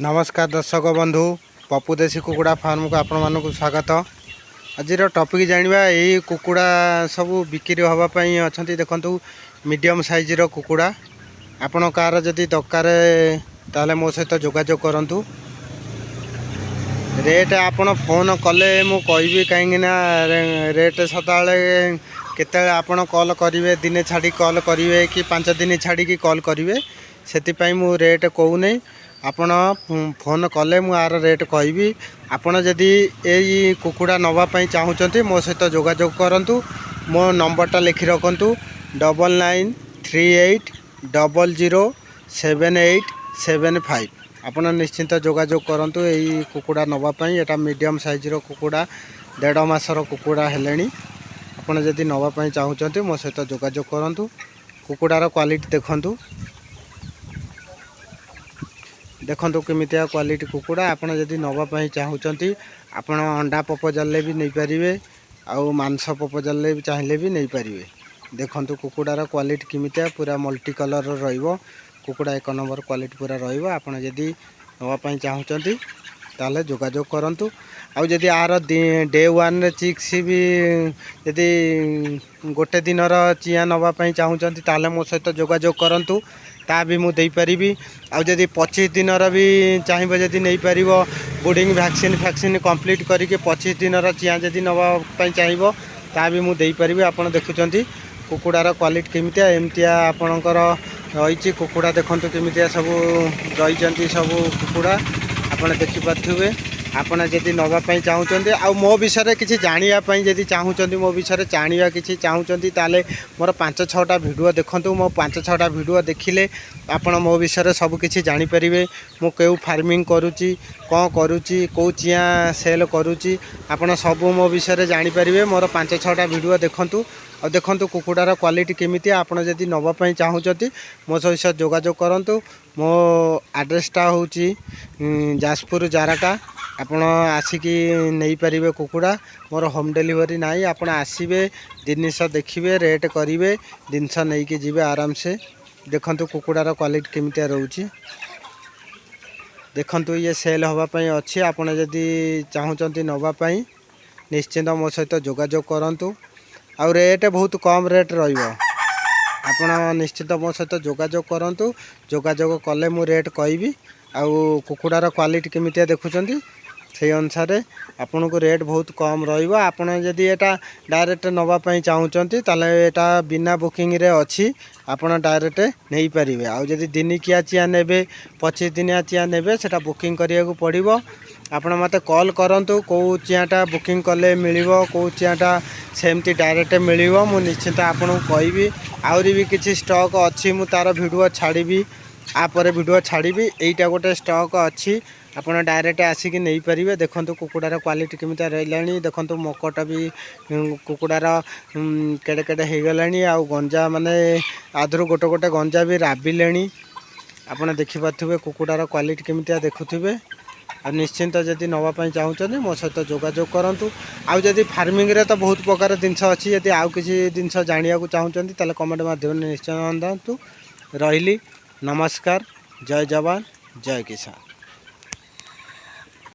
नमस्कार दर्शक बंधु पप्पू देशी कुकुड़ा फार्म को आपण मानक स्वागत। आज टॉपिक जानिबा यही कुकुड़ा सब बिक्री होगापाई अच्छा देखु मीडियम साइज कुकुड़ा आपण कार जदि दरकार ताले मो सहित जोगाजोग करूँ। रेट आपण फोन कले मु कहि कहीं रेट सदा केते आपण कॉल करेंगे दिने छाड़ी कॉल करेंगे कि 5 दिन छाड़ी कॉल करेंगे से मु रेट कहूनी आपण फोन कले मु आर रेट कहि। आपण जदि यही कुकुड़ा नवापाई चाहूँगी मो सहित जोगाजोग करूँ। मो नंबरटा लिखि रखु 9938007875। आपण निश्चिंत जोगाजोग करूँ। यही कुकुड़ा नवापाई एटा मीडियम साइज कुकुड़ा 1.5 मासर कुकुड़ा हेले। आपण जदि नवापाई चाहूँगी मो सहित जोगाजोग करूँ। कुकुड़ार क्वालिटी देखु देखो केमितिया क्वालिटी कुकुड़ा आपड़ जदि नवापाई चाहूँगी आपण अंडा प्रपोजल भी नहीं पारे आउ मांस प्रपोजल भी चाहिए भी नहीं पारे। देखो कुकुड़ार क्वालिटी केमितिया पूरा मल्टी कलर रहिबो। कुकुड़ा 1 नंबर क्वालिटी पूरा रहिबो। आपण जदि नवापाई चाहूँगी ताले जोगाजोग करूँ। आउ जदि आर डे 1 चिक्स भी जदि गोटे दिन चिया नवापाई चाहूँगी ताले मो सहित जोगाजोग करूँ। ता भी मुझे पारि। आउ जदि 25 दिन भी चाहिए जदि नहीं पार बोर्डिंग वैक्सीन कंप्लीट करके 25 दिन चिया जदि नवापाई चाहिए ता भी मुझे पारि। आप देखुं कुकुड़ार क्वालिटी केमितिया एमतिया आपणकर रही कुकुड़ा देखो केमितिया सब रही सब कुकुड़ा आपड़ देखिपे। आपड़ जदि नवापाई चाहूँगी आ मो विषय किसी जानापी जदि चाहूँगी मो विषय जाना कि चाहूँगी ताले मोर 5-6टा भिडियो देखूँ। मो 5-6टा भिडियो देखिले आपण मो विषय सब किसी जानीपारे। मु क्यों फार्मिंग करुच्ची कौन करुच्ची कौ चिया सेल करुच्ची आपण सब मो विषय जानीपारे। मोर 5-6टा भिडियो देखूँ और देखो कुकुड़ार क्वालिटी केमिति। आपण जदि नवापाई चाहूँगी मो सहित जोगाजोग करूँ। मो आड्रेसटा हूँ जाजपुर जारका। आपण आसिकी नहीं पारे कुकुड़ा मोर होम डिलीवरी नाई। आपण आसबे जिनिस देखिए रेट करेंगे जिनस नहीं कि जीवे आराम से। देखो कुकुड़ार क्वालिटी केमितिया रोचे देखो ये सेल होगापाई अच्छी। आपण जदि चाहूँगी नवापाई निश्चिंत मो सहित जोगाजोग करूँ। आउ रेट बहुत कम रेट रहिबो। आपण निश्चित मो सहित जोगाजोग करूँ। जोगाजोग कले मु रेट कहि। आउ कुकुड़ार क्वालिटी केमितिया देखुंती से अनुसार आपन को रेट बहुत कम रहिबो। आपण जदि एटा डायरेक्ट नवापाई चाहूँगी ताले एटा बिना बुकिंग रे अच्छी आपण डायरेक्ट नहीं पारे। आउ जदि दिनिकिया चिया नेबे 25 दिनिया चिया नेबे सेटा बुकिंग करिया को पड़िबो। आपण मते कॉल करंतु को चियाटा बुकिंग कले मिलिबो को चियाटा सेमती डायरेक्ट मिलिबो। मु निश्चित आपन को कहिबी। आउरी भी किछि स्टॉक अच्छी मु तार वीडियो छाड़ीबी आपर वीडियो छाड़ीबी। एइटा गोटे स्टॉक अच्छी आपन डायरेक्ट आसिक नहीं पारे। देखो कुकुड़ार क्वालिटी केमिता रही। देखो मकटा भी कुकुड़ार केड़े केड़े हो गलानी। आउ गंजा माने आधुरु गोटे गोटे गंजा भी राबिले। आपन देखिपे कुकुड़ार क्वालिटी केमिता देखुवे। आ निश्चिंत जदि नवापाई चाहूँगी मो सहित जोगाजोग करूँ। आउ जदि फार्मिंग रे तो बहुत प्रकार जिनस अच्छी जदि आउ किसी जिनस जाना चाहूँगी ताले कमेंट माध्यम निश्चय दातु। रही नमस्कार। जय जवान जय किसान।